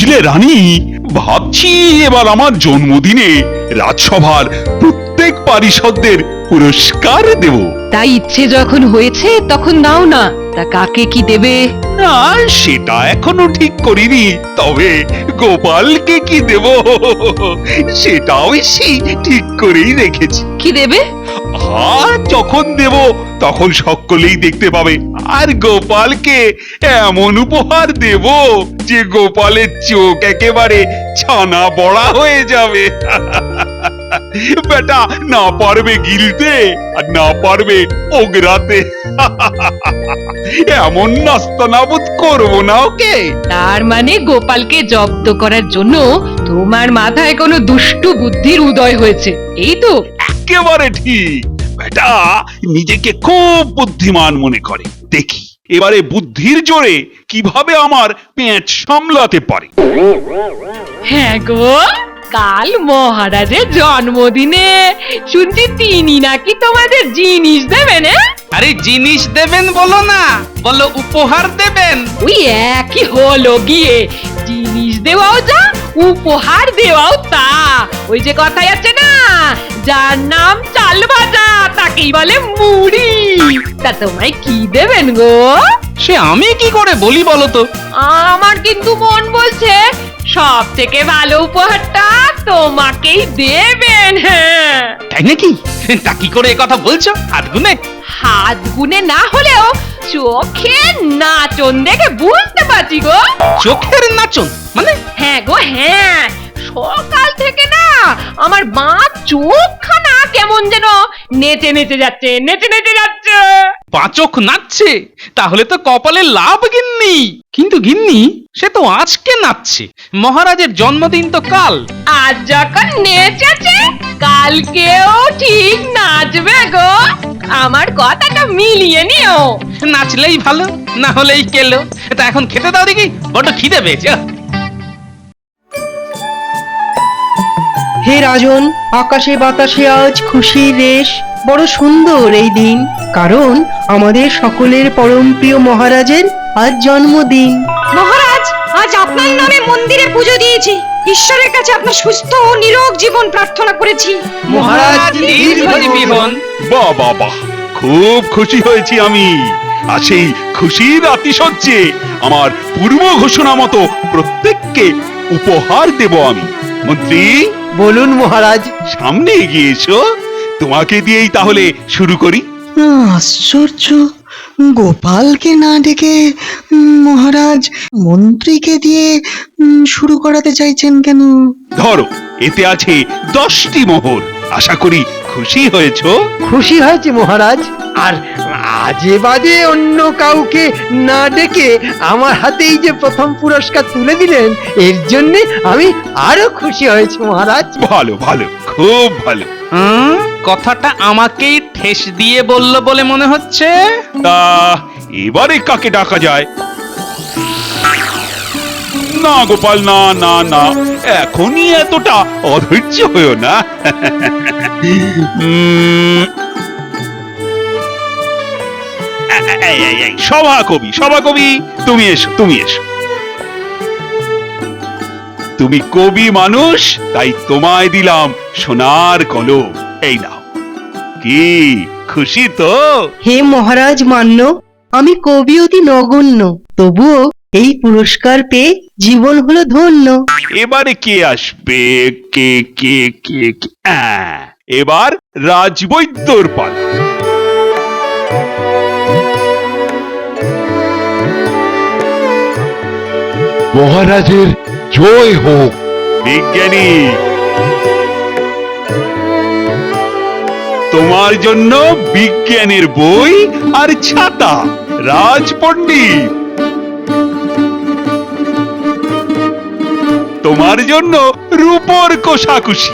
বুঝলে রানী, ভাবছি এবার আমার জন্মদিনে রাজসভার প্রত্যেক পারিষদদের পুরস্কার দেব। তাই ইচ্ছে যখন হয়েছে তখন দাও না। তা কাকে কি দেবে? না, সেটা এখনো ঠিক করিনি, তবে গোপালকে কি দেব সেটা অবশ্যই ঠিক করেই রেখেছি। কি দেবে? যখন দেব তখন সকলেই দেখতে পাবে। আর গোপালকে এমন উপহার দেব যে গোপালের চোখ একেবারে ছানা বড়া হয়ে যাবে। বেটা না পারবে গিলতে আর না পারবে ওগরাতে। এমন নাস্তানাবুদ করবো না ওকে। তার মানে গোপালকে জব্দ করার জন্য তোমার মাথায় কোনো দুষ্টু বুদ্ধির উদয় হয়েছে, এই তো? একেবারে ঠিক। বেটা নিজেকে খুব বুদ্ধিমান মনে করে। দেখি এবারে বুদ্ধির জোরে কিভাবে আমার পেঁচ সামলাতে পারে। হ্যাঁ গো, কাল মহারাজের জন্মদিনে শুনছি তিনি নাকি তোমাদের জিনিস দেবেন। আরে জিনিস দেবেন বলো না, বলো উপহার দেবেন। ওই একই হলো গিয়ে, জিনিস দেওয়াও যা, উপহার দেওয়াও তা। ওই যে কথাই আছে না, যার নাম চাল ভাজা তাকেই বলে মুড়ি। তা তোমায় কি দেবেন গো? সে আমি কি করে বলি বলো তো? আমার কিন্তু মন বলছে সব থেকে ভালো উপহারটা তোমাকেই দেবেন। হ্যাঁ, তাই নাকি? তা কি করে এ কথা বলছো? হাত গুনে? হাত গুনে না হলেও চোখে নাচন দেখে বুঝতে পারছি গো। চোখের নাচন মানে? হ্যাঁ গো হ্যাঁ, সকাল থেকে না আমার বাঁ চোখখানা কেমন যেন নেচে নেচে যাচ্ছে, নেচে নেচে যাচ্ছে। পাচক নাচছে? তাহলে তো কপালে লাভ গিন্নি। কিন্তু গিন্নি, সে তো আজকে নাচছে, মহারাজের জন্মদিন তো কাল। আজ যখন নেচেছে কালকেও ঠিক নাচবে গো। আমার কথাটা মিলিয়ে নিও। নাচলেই ভালো, না হলেই কেলো। তা এখন খেতে দাও দেখি, বড্ড খিদে পেয়েছে। হে রাজন, আকাশে বাতাসে আজ খুশির রেশ। বড় সুন্দর এই দিন, কারণ আমাদের সকলের পরম প্রিয় মহারাজের আজ জন্মদিন। মহারাজ, আজ আপনার নামে মন্দিরে পুজো দিয়েছি। ঈশ্বরের কাছে আপনার সুস্থ ও নিরোগ জীবন প্রার্থনা করেছি। মহারাজ দীর্ঘজীবী হন। বাহ বাহ বাহ, খুব খুশি হয়েছি আমি। আর সেই খুশির আতিশয্যে আমার পূর্ব ঘোষণা মতো প্রত্যেককে উপহার দেব আমি। মন্ত্রী বলুন মহারাজ। সামনে এগিয়ে এসো, তোমাকে দিয়েই তাহলে শুরু করি। আশ্চর্য, গোপালকে না ডেকে মহারাজ মন্ত্রীকে দিয়ে শুরু করাতে চাইছেন কেন? ধরো, এতে আছে 10টি মোহর। আশা করি খুশি হয়েছো। খুশি হয়েছে মহারাজ। আর আজে বাজে অন্য কাউকে না ডেকে আমার হাতেই যে প্রথম পুরস্কার তুলে দিলেন, এর জন্য আমি আরো খুশি হয়েছি মহারাজ। ভালো ভালো, খুব ভালো। কথাটা আমাকেই ঠেস দিয়ে বলল বলে মনে হচ্ছে। তা এবারে কাকে ডাকা যায়? না গোপাল, না না না, এখনই এতটা অধৈর্য হয়েও না। সভাকবি, সভাকবি, তুমি এসো, তুমি এসো। তুমি কবি মানুষ, তাই তোমায় দিলাম সোনার কলম। এই নাও। কি খুশি তো? হে মহারাজ মান্য, আমি কবি অতি নগণ্য, তবুও এই পুরস্কার পেয়ে জীবন হলো ধন্য। এবারে কে আসবে? কে কে কে কে? এবার রাজবৈদ্যর পালা। মহারাজের জয় হোক। বিজ্ঞানী, তোমার জন্য বিজ্ঞানের বই আর ছাতা। রাজপণ্ডিত, তোমার জন্য রূপোর কোষাকুষি।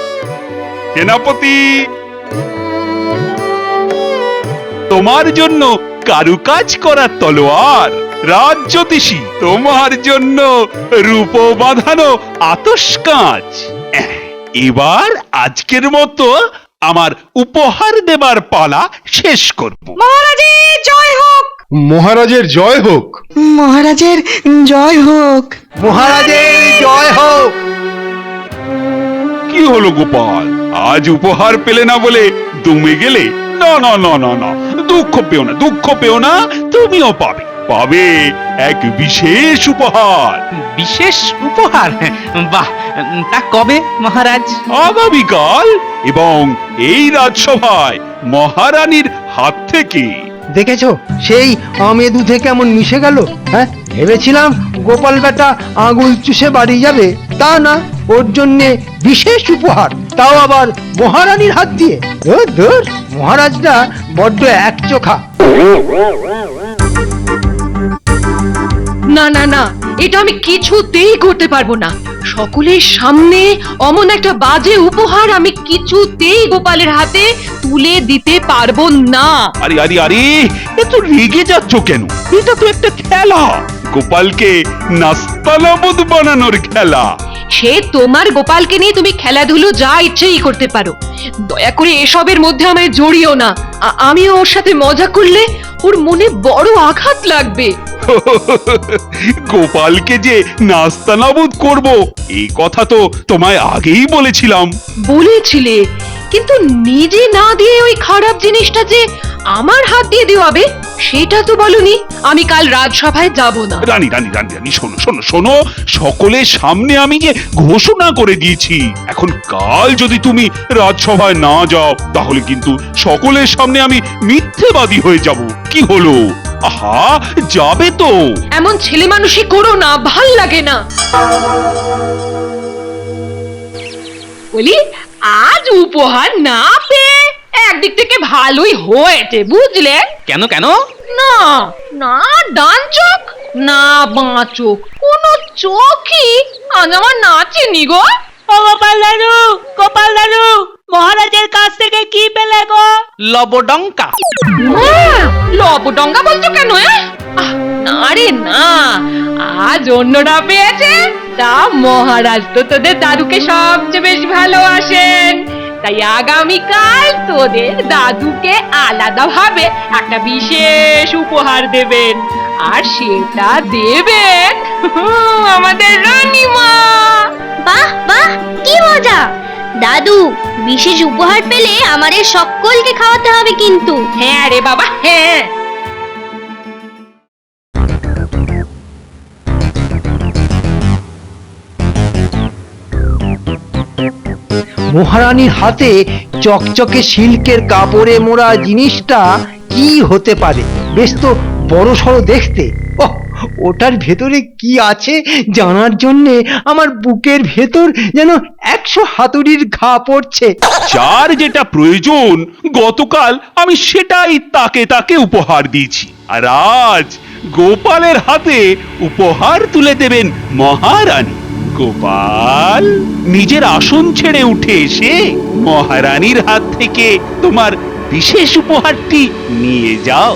সেনাপতি, তোমার জন্য কারুকাজ করা তলোয়ার। রাজ্যোতিষী, তোমার জন্য রূপ বাঁধানো আতস কাঁচ। এবার আজকের মতো আমার উপহার দেবার পালা শেষ করব। মহারাজের জয় হোক। মহারাজের জয় হোক। মহারাজের জয় হোক। মহারাজের জয় হোক। কি হলো গোপাল, আজ উপহার পেলে না বলে দমে গেলে? না না না না না, দুঃখ পেও না, দুঃখ পেও না, তুমিও পাবে, পাবে এক বিশেষ উপহার। বিশেষ উপহার? বাহ, তা কবে মহারাজ? আগামীকাল, এবং এই রাজসভায় মহারানীর হাত থেকে। দেখেছো সেই আমের দুধে কেমন মিশে গেল? হ্যাঁ, ভেবেছিলাম গোপাল বেটা আঙুল চুষে বাড়ি যাবে, তা না, ওর জন্যে বিশেষ উপহার, তাও আবার মহারানীর হাত দিয়ে। ধুর ধুর, মহারাজটা বড্ড একচোখা। না না না, এটা আমি কিছুতেই করতে পারবো না। সকলের সামনে অমন একটা বাজে উপহার আমি কিছুতেই গোপালের হাতে তুলে দিতে পারবো না। আরে আরে আরে, এত রেগে যাচ্ছ কেন? এটা তো একটা খেলা, গোপালকে নাস্তানাবুদ বানানোর খেলা। সে তোমার গোপালকে নিয়ে তুমি খেলাধুলো যা ইচ্ছেই করতে পারো, দয়া করে এসবের মধ্যে আমায় জড়িও না। আমি ওর সাথে মজা করলে ওর মনে বড় আঘাত লাগবে। গোপালকে যে নাস্তানাবুদ করব, এই কথা তো তোমায় আগেই বলেছিলাম। বলেছিলে, কিন্তু নিজে না দিয়ে ওই খারাপ জিনিসটা যে আমার হাত দিয়ে দেওয়াবে সেটা তো বলনি। আমি কাল রাজসভায় যাব না। রানী রানী রানী রানী, শোনো শোনো শোনো, সকলের সামনে আমি যে ঘোষণা করে দিয়েছি, এখন কাল যদি তুমি রাজসভায় না যাও তাহলে কিন্তু সকলের সামনে আমি মিথ্যেবাদী হয়ে যাব। কি হলো? আহা, যাবে তো? এমন ছেলে মানুষই করো না, ভাল লাগে না। বলি, আজ উপহার না পেয়ে একদিক থেকে ভালোই হয়েছে, বুঝলে? কেন কেন? না না, ডান চোখ না বাঁ চোখ, কোনো চোখই আজ আমার নাচেনি গো। ও গোপাল দাদু, গোপাল দাদু, মহারাজের কাছ থেকে কি পেলে গো? লবডঙ্কা। লবডঙ্গা বলছো কেন? না রে না, আজ অন্যরা পেয়েছে। তা মহারাজ তো তোদের দাদুকে সবচেয়ে বেশি ভালোবাসেন, তাই আগামীকাল তোদের দাদুকে আলাদাভাবে একটা বিশেষ উপহার দেবেন, আর সেটা দেবেন আমাদের রানীমা। বাহ বাহ, কি মজা! দাদু, বিশেষ উপহার পেলে আমাদের সকলকে খাওয়াতে হবে কিন্তু। হ্যাঁ রে বাবা, হ্যাঁ। মহারানীর হাতে চকচকে সিল্কের কাপড়ে মোড়া জিনিসটা কি হতে পারে? বেশ তো বড় সড়ো দেখতে। ওহ, ওটার ভেতরে কি আছে জানার জন্যে আমার বুকের ভেতর যেন 100 হাতুড়ির ঘা পড়ছে। যার যেটা প্রয়োজন গতকাল আমি সেটাই তাকে তাকে উপহার দিয়েছি, আর আজ গোপালের হাতে উপহার তুলে দেবেন মহারানী। গোপাল, নিজের আসন ছেড়ে উঠে এসে মহারানীর হাত থেকে তোমার বিশেষ উপহারটি নিয়ে যাও।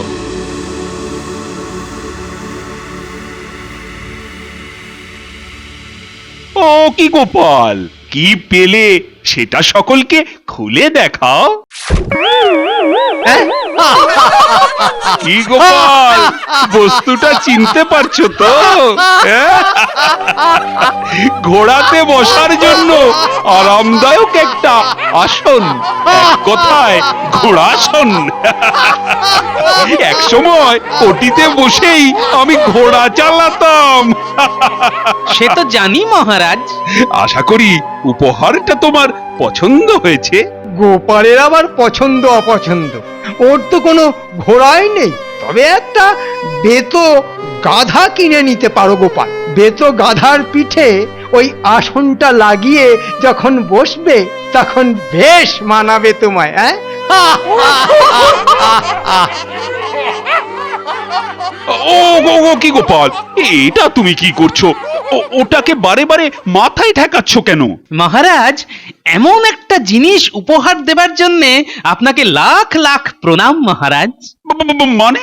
ও কি গোপাল, কি পেলে সেটা সকলকে খুলে দেখাও। কি গোপাল, বস্তুটা চিনতে পারছো তো? হ্যাঁ? ঘোড়াতে বসার জন্য আরামদায়ক একটা আসন, এক কথায় ঘোড়াসন। এক সময় ওটিতে বসেই আমি ঘোড়া চালাতাম। সে তো জানি মহারাজ। আশা করি উপহারটা তোমার পছন্দ হয়েছে। গোপালের আবার পছন্দ অপছন্দ, ওর তো কোনো ঘোড়াই নেই, তবে একটা বেতো গাধা কিনে নিতে পারো গোপাল। বেতো গাধার পিঠে ওই আসনটা লাগিয়ে যখন বসবে তখন বেশ মানাবে তোমায়। হ্যাঁ, ও গো গো, কি গোপাল, এটা তুমি কি করছো? ওটাকে বারে বারে মাথায় ঠেকাচ্ছ কেন? মহারাজ, এমন একটা জিনিস উপহার দেবার জন্যে আপনাকে লাখ লাখ প্রণাম মহারাজ। মানে?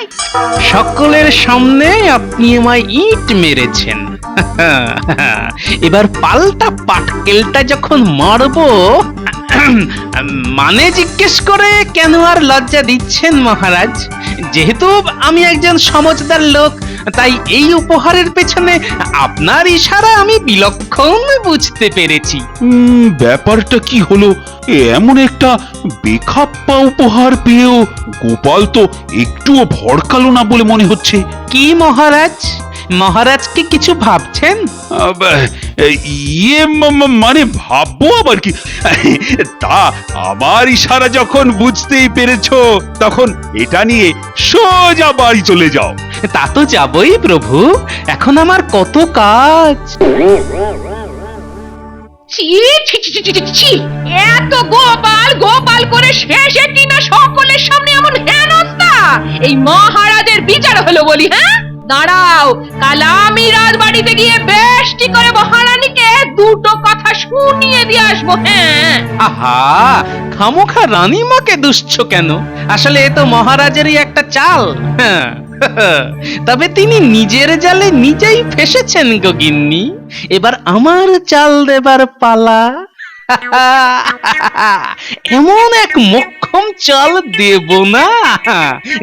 সকলের সামনে আপনি আমায় ইট মেরেছেন, এবার পাল্টা পাটকেলটা যখন মারবো, মানে জিজ্ঞেস করে কেন আর লজ্জা দিচ্ছেন মহারাজ? যেহেতু আমি একজন সমজদার লোক, তাই এই উপহারের পেছনে আপনার ইশারা আমি বিলক্ষণ বুঝতে পেরেছি। ব্যাপারটা কি হলো? এমন একটা বেখাপ্পা উপহার পেয়েও গোপাল তো একটুও ভড়কালো না বলে মনে হচ্ছে। কি মহারাজ, মহারাজ কি কিছু ভাবছেন? মানে ভাববো আবার কি? তা আমার ইশারা যখন বুঝতেই পেরেছো, তখন এটা নিয়ে সোজা বাড়ি চলে যাও। তা তো যাবই প্রভু, এখন আমার কত কাজ। ছি ছি ছি ছি, ছি, ছি, ছি। এত গোপাল গোপাল করে শেষে কিনা সকলের সামনে এমন হেনস্থা! এই মহারাজের বিচার হলো বলি, হ্যাঁ? দাঁড়াও, কাল আমি রাজবাড়িতে গিয়ে বেশটি করে মহারানীকে দুটো কথা শুনিয়ে দিয়ে আসবো। হ্যাঁ, আহা, খামোখা রানীমাকে দুষছ কেন? আসলে এ তো মহারাজেরই একটা চাল। হ্যাঁ, তবে তিনি নিজের জালে নিজেই ফেসেছেন গো গিন্নি। এবার আমার চাল দেবার পালা। এমন এক মোক্ষম চাল দেব না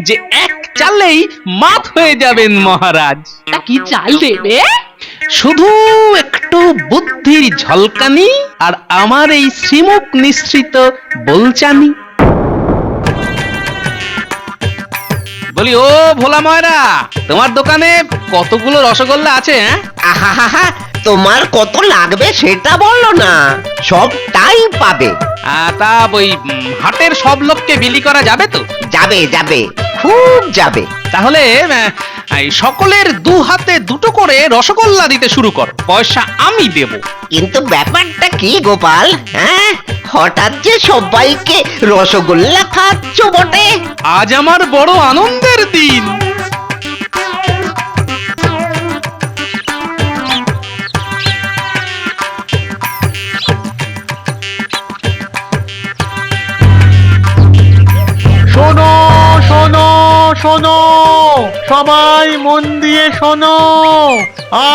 যে এক চালেই মাত হয়ে যাবেন মহারাজ। তা কি চাল দেবে? শুধু একটু বুদ্ধির ঝলকানি আর আমার এই শ্রীমুখ নিঃসৃত বলচানি। বলি, ও ভোলা ময়রা, তোমার দোকানে কতগুলো রসগোল্লা আছে? হ্যাঁ, আহা, তোমার কত লাগবে সেটা বললো না, সবটাই পাবে। তা ওই হাটের সব লোককে বিলি করা যাবে তো? যাবে যাবে, খুব যাবে। তাহলে এই সকলের দু হাতে দুটো করে রসগোল্লা দিতে শুরু কর, পয়সা আমি দেব। কিন্তু ব্যাপারটা কি গোপাল, হ্যাঁ? হঠাৎ যে সবাইকে রসগোল্লা খাচ্ছ বটে। আজ আমার বড় আনন্দের দিন। শোনো শোনো শোনো, সবাই মন দিয়ে শোনো।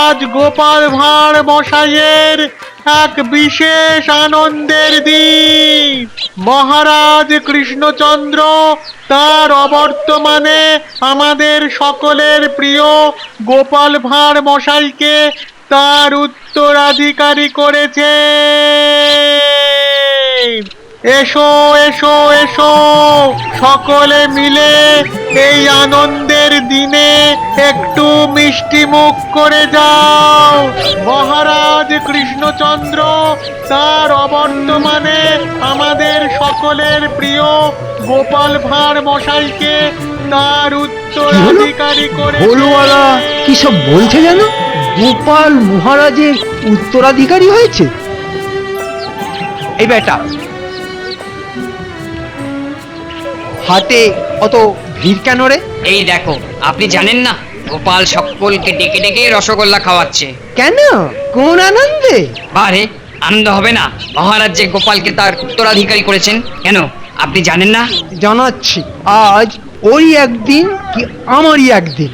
আজ গোপাল ভাঁড় মশাইয়ের এক বিশেষ আনন্দের দিন। মহারাজ কৃষ্ণচন্দ্র তার অবর্তমানে আমাদের সকলের প্রিয় গোপাল ভাঁড় মশাইকে তার উত্তরাধিকারী করেছে। এসো এসো এসো, সকলে মিলে এই আনন্দের দিনে একটু মিষ্টি মুখ করে যাও। মহারাজ কৃষ্ণচন্দ্র তার অবর্তমানে আমাদের সকলের প্রিয় গোপাল ভাঁড় মশাইকে তার উত্তরাধিকারী করে। কি সব বলছে যেন? গোপাল মহারাজের উত্তরাধিকারী হয়েছে? এই বেটা, হাটে অত ভিড় কেন রে? এই দেখো, আপনি জানেন না গোপাল সকলকে ডেকে ডেকে রসগোল্লা খাওয়াচ্ছে। কেন? কোন আনন্দে? বারে আনন্দ হবে না? মহারাজ যে গোপালকে তার উত্তরাধিকারী করেছেন। কেন আপনি জানেন না? জানাচ্ছি, আজ ওই একদিন কি আমারই একদিন।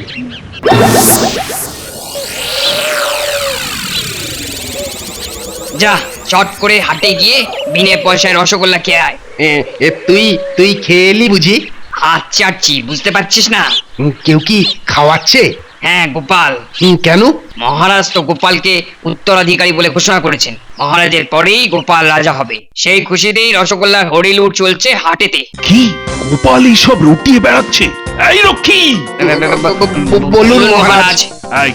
যা, চট করে হাটে গিয়ে বিনে পয়সায় রসগোল্লা খেয়ে আয়। তুই খেয়েলি বুঝি? হাত চাটছি, বুঝতে পারছিস না? কেউ কি খাওয়াচ্ছে? হ্যাঁ, গোপাল। কেন? মহারাজ তো গোপালকে উত্তরাধিকারী বলে ঘোষণা করেছেন। মহারাজের পরেই গোপাল রাজা হবে। সেই খুশিতেই রসগোল্লার হরিলুট চলছে হাটেতে। কি গোপাল এইসব রটিয়ে বেড়াচ্ছে? এই রক্ষী, বলুন মহারাজ। এই,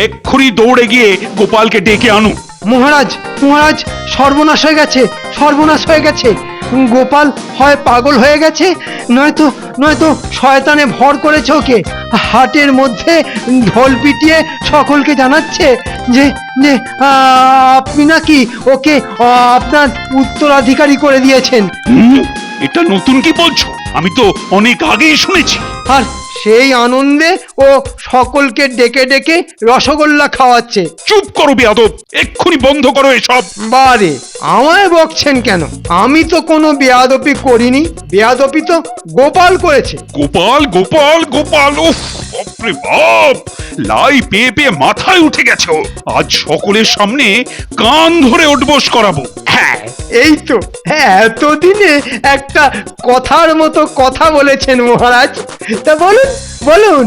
এক্ষুনি দৌড়ে গিয়ে গোপালকে ডেকে আনো। মহারাজ মহারাজ, সর্বনাশ হয়ে গেছে, সর্বনাশ হয়ে গেছে। গোপাল হয় পাগল হয়ে গেছে, নয়তো নয়তো শয়তানে ভর করেছে ওকে। হাটের মধ্যে ঢোল পিটিয়ে সকলকে জানাচ্ছে যে যে আপনি নাকি ওকে আপনার উত্তরাধিকারী করে দিয়েছেন। এটা নতুন কি বলছো? আমি তো অনেক আগেই শুনেছি। আর সেই আনন্দে ও সকলকে ডেকে ডেকে রসগোল্লা খাওয়াচ্ছে। চুপ করো বেয়াদব, এক্ষুনি বন্ধ করো এসব। বারে, আমায় বকছেন কেন? আমি তো কোনো বেয়াদপি করিনি, বেয়াদপি তো গোপাল করেছে। গোপাল গোপাল গোপাল, উফ বাপরে বাপ, লাই পেয়ে পেয়ে মাথায় উঠে গেছে ওর। আজ সকলের সামনে কান ধরে উঠবোস করাবো। হ্যাঁ এই তো, হ্যাঁ এতদিনে একটা কথার মতো কথা বলেছেন মহারাজ। তা বলুন বলুন,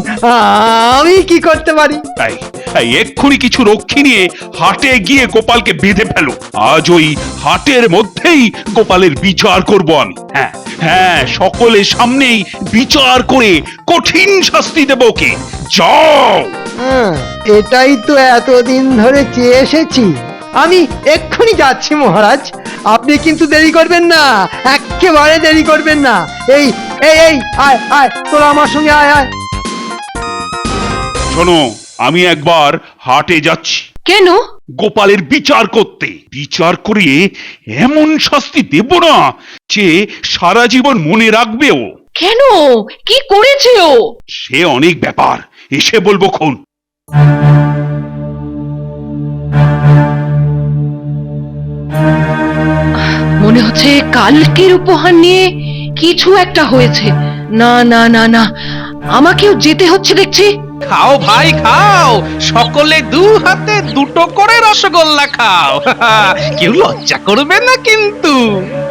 আমি কি করতে পারি? তাই তাই এক্ষুনি কিছু রক্ষী নিয়ে হাটে গিয়ে গোপালকে বেঁধে ফেলো। আজ ওই হাটের মধ্যেই গোপালের বিচার করব আমি। হ্যাঁ হ্যাঁ, সকলের সামনেই বিচার করে কঠিন শাস্তি দেব ওকে। যাও। এটাই তো এতদিন ধরে চেয়ে এসেছি। আমি এক্ষুনি যাচ্ছি মহারাজ, আপনি কিন্তু দেরি করবেন না, একেবারে দেরি করবেন না। এই এই এই আয় আয়, তোরা আমার সঙ্গে আয় আয়। শোনো, আমি একবার হাটে যাচ্ছি। কেন? গোপালের বিচার করতে। বিচার করিয়ে এমন শাস্তি দেব না যে সারা জীবন মনে রাখবে ও। কেন? কি করেছে ও? সে অনেক ব্যাপার, এসে বলবো খন। মনে হচ্ছে কালকের উপহার নিয়ে কিছু একটা হয়েছে। না না না না, আমাকেও যেতে হচ্ছে দেখছি। খাও ভাই খাও, সকলে দু হাতে দুটো করে রসগোল্লা খাও। কেউ লজ্জা করবে না কিন্তু।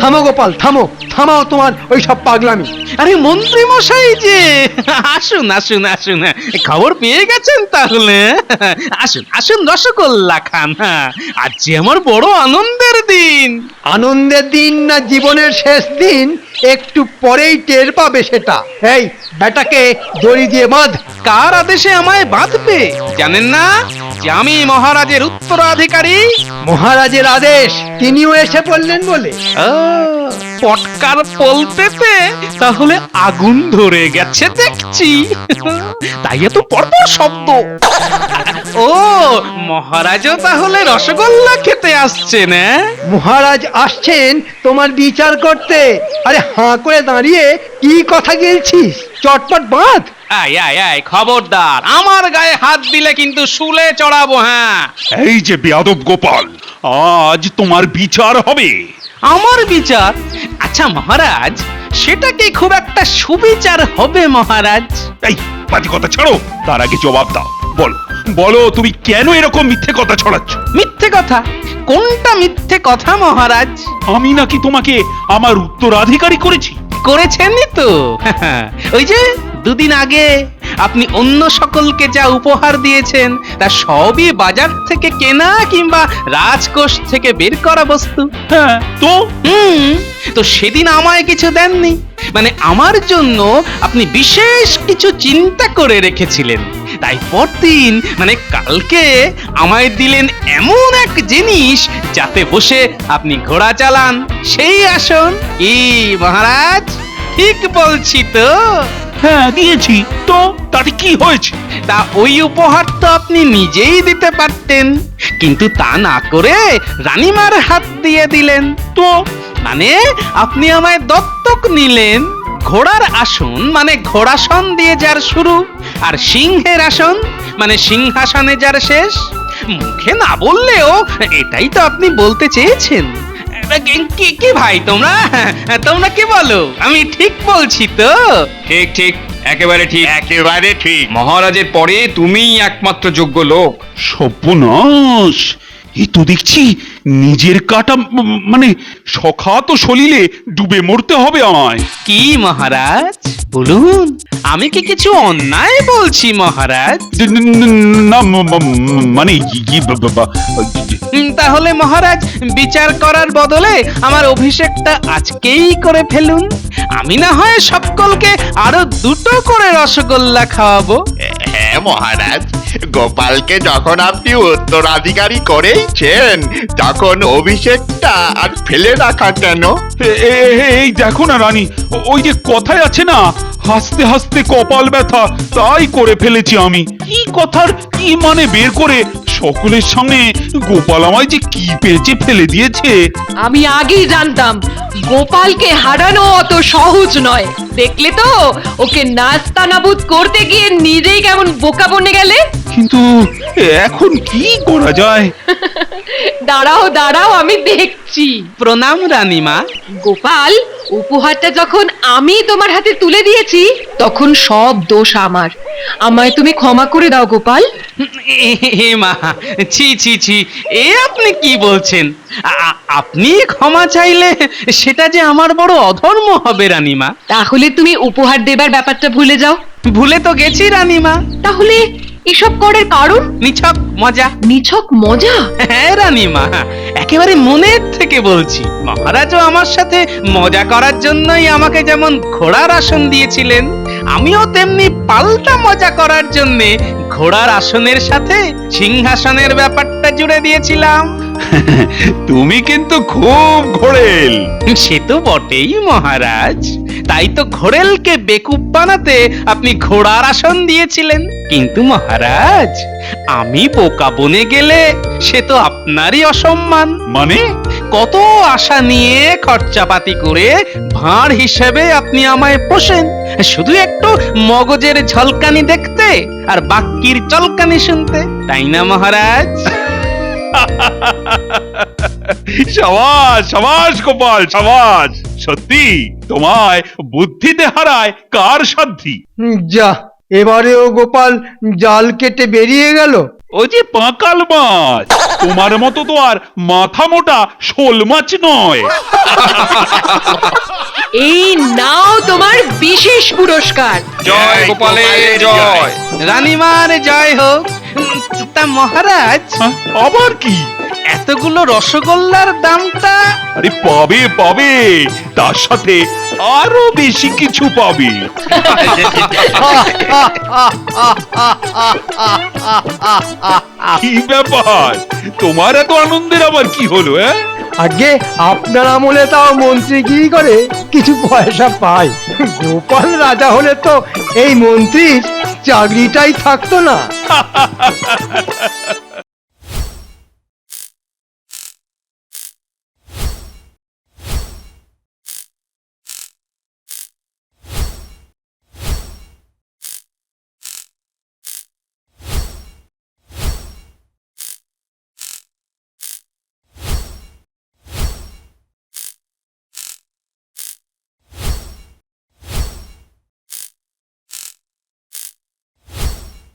থামো গোপাল, থামো, থামাও তোমার ওই সব পাগলামি। আরে মন্ত্রী মশাই যে, আসুন আসুন আসুন, খবর পেয়ে গেছেন তাহলে। আসুন আসুন, রসগোল্লা খান। আজ যে আমার বড় আনন্দের দিন। আনন্দের দিন না জীবনের শেষ দিন, একটু পরেই টের পাবে সেটা। এই বেটাকে দড়ি দিয়ে বাঁধ। কার আদেশে আমায় বাঁধবে জানেন না? যে আমি মহারাজের উত্তরাধিকারী। মহারাজের আদেশ, তিনিও এসে পড়লেন বলে। পটকার পলতেতে তাহলে আগুন ধরে গেছে দেখছি। তাই এত পরপর শব্দ। ও, মহারাজও তাহলে রসগোল্লা খেতে আসছেন? মহারাজ আসছেন তোমার বিচার করতে। আরে হাঁ করে দাঁড়িয়ে কি কথা গেলছিস? চটপট বাঁধ। আয় আয় আয়, খবরদার, আমার গায়ে হাত দিলে কিন্তু শুলে চড়াবো। হ্যাঁ, এই যে বেয়াদব গোপাল, আজ তোমার বিচার হবে। আমার বিচার? আচ্ছা মহারাজ, সেটা কি খুব একটা সুবিচার হবে মহারাজ? এই বাজে কথা ছাড়ো, তার আগে জবাব দাও। বলো বলো, তুমি কেন এরকম মিথ্যে কথা ছড়াচ্ছ? মিথ্যে কথা? কোনটা মিথ্যে কথা মহারাজ? আমি নাকি তোমাকে আমার উত্তরাধিকারী করেছি? করেছেনই তো। ওই যে দুদিন আগে আপনি অন্য সকলকে যা উপহার দিয়েছেন তা সবই বাজার থেকে কেনা কিংবা রাজকোষ থেকে বের করা বস্তু। হ্যাঁ তো? তো সেদিন আমায় কিছু দেননি, মানে আমার জন্য আপনি বিশেষ কিছু চিন্তা করে রেখেছিলেন। তাই পরদিন মানে কালকে আমায় দিলেন এমন এক জিনিস যাতে বসে আপনি ঘোড়া চালান, সেই আসন। কি মহারাজ, ঠিক বলছি তো? হ্যাঁ দিয়েছি তো, তাতে কি হয়েছে? তা ওই উপহার তো আপনি নিজেই দিতে পারতেন, কিন্তু তা না করে রানীমার হাত দিয়ে দিলেন। তো মানে আপনি আমায় দত্তক নিলেন। ঘোড়ার আসন মানে ঘোড়াসন দিয়ে যার শুরু, আর সিংহের আসন মানে সিংহাসনে যার শেষ। মুখে না বললেও এটাই তো আপনি বলতে চেয়েছেন। কি ভাই, তোমরা তোমরা কি বলো? আমি ঠিক বলছি তো? ঠিক ঠিক, একেবারে ঠিক, একেবারে ঠিক। মহারাজের পরে তুমিই একমাত্র যোগ্য লোক। সর্বনাশ, এই তো দেখছি নিজের কাটা মানে সখা তো সলিলে ডুবে মরতে হবে আমায়। কি মহারাজ বলুন, আমি কি কিছু অন্যায় বলছি মহারাজ? না মানে তাহলে মহারাজ বিচার করার বদলে আমার অভিষেকটা আজকেই করে ফেলুন। আমি না হয় সকলকে আরো দুটো করে রসগোল্লা খাওয়াবো। হ্যাঁ মহারাজ, গোপালকে যখন আপনি উত্তরাধিকারী করেইছেন তখন অভিষেকটা আর ফেলে রাখা কেন? এই দেখো না রানী, ওই যে কথায় আছে না, হাসতে হাসতে কপাল ব্যথা, তাই করে ফেলেছি আমি। কি কথার কি মানে বের করে সকলের সামনে গোপাল আমায় যে কি পেঁচে ফেলে দিয়েছে। আমি আগেই জানতাম গোপালকে হারানো অত সহজ নয়। দেখলে তো, ওকে নাস্তানাবুদ করতে গিয়ে নিজেই কেমন বোকা বনে গেলে। কিন্তু এখন কি করা যায়? দাঁড়াও দাঁড়াও, আমি দেখছি। প্রণাম রানীমা। গোপাল, উপহারটা যখন আমি তোমার হাতে তুলে দিয়েছি তখন সব দোষ আমার। আমায় তুমি ক্ষমা করে দাও গোপাল। হে মা, ছি ছি ছি, এ আপনি কি বলছেন? আপনি ক্ষমা চাইলে সেটা যে আমার বড় অধর্ম হবে রানীমা। তাহলে তুমি উপহার দেবার ব্যাপারটা ভুলে যাও। ভুলে তো গেছি রানীমা। তাহলে এসব করার কারণ? নিছক মজা। নিছক মজা? হ্যাঁ রানীমা, একেবারে মনের থেকে বলছি। মহারাজও আমার সাথে মজা করার জন্যই আমাকে যেমন ঘোড়ার আসন দিয়েছিলেন, আমিও তেমনি পাল্টা মজা করার জন্যে ঘোড়ার আসনের সাথে সিংহাসনের ব্যাপারটা জুড়ে দিয়েছিলাম। তুমি কিন্তু খুব ঘোরেল। সে তো বটেই মহারাজ, তাই তো ঘোড়েলকে বেকুব বানাতে আপনি ঘোড়ার আসন দিয়েছিলেন। কিন্তু মহারাজ, আমি বোকা বনে গেলে সে তো আপনারই অসম্মান। মানে? কত আশা নিয়ে খরচাপাতি করে ভাঁড় হিসেবে আপনি আমায় পোষেন, শুধু একটু মগজের ঝলকানি দেখতে আর বাক্যির চলকানি শুনতে, তাই না মহারাজ? সাবাস সাবাস গোপাল, সাবাস। সত্যি তোমায় বুদ্ধিতে হারায় কার সাধ্যি। যা, এবারেও গোপাল জাল কেটে বেরিয়ে গেল। ও যে পাঁকাল মাছ, তোমার মতো তো আর মাথা মোটা শোল মাছ নয়। এই নাও তোমার বিশেষ পুরস্কার। জয় গোপালের জয়। রানীমার জয় হোক। তা মহারাজ, আবার কি? এতগুলো রসগোল্লার দামটা? আরে পাবে পাবে, তার সাথে আরো বেশি কিছু পাবে। কি ব্যাপার, তোমার এত আনন্দের আবার কি হলো? আগে আপনার আমলে তাও মন্ত্রীগিরি করে কিছু পয়সা পাই, গোপাল রাজা হলে তো এই মন্ত্রীর চাকরিটাই থাকতো না।